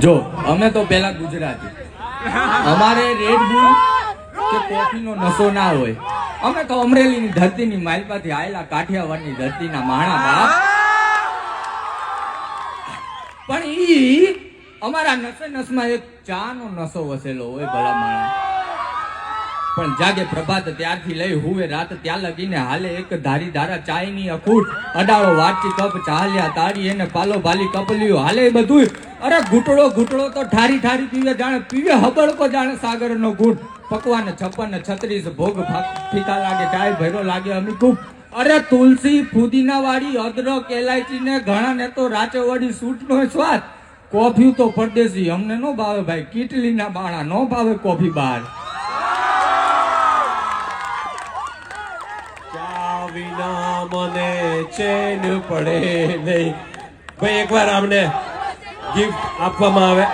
જો અમે તો પેલા ગુજરાતી, અમારે રેડ બુલ કે કોફીનો નશો ના હોય. અમે તો અમરેલીની ધરતીની માલપાથી આયેલા કાઠિયાવાડની ધરતીના માણા બાપ. પણ ઈ અમારા નસે નસમાં એક ચાનો નશો વસેલો હોય ભલા માણા. પણ જાગે પ્રભાત ત્યારથી લઈ હુવે રાત ત્યાં લગીને હાલે એક ધારી ધારા ચાયની અખૂટ અડાળો વાટકી કપ ચાલ્યા તારી એને પાલો ભાલી કપલ્યું હાલે બધું. અરે ઘૂંટડો ઘૂંટડો તો ઠારી ઠારી પીવે જાણે પીવે હબળકો જાણે સાગરનો ઘૂંટ. પકવાન 56 36 ભોગ ફીકા લાગે ચાય ભૈરો લાગે અમીકૂપ. અરે તુલસી ફુદીના વાળી અદરક એલાયચી ને ઘણા ને તો રાચે વળી સૂટનો સ્વાદ. કોફી તો પરદેશી અમને નો ભાવે ભાઈ, કીટલીના બાણા નો ભાવે કોફી બહાર. વિના મને ચેન પડે નહીં. ભાઈ એકવાર અમને ગિફ્ટ આપવામાં આવે.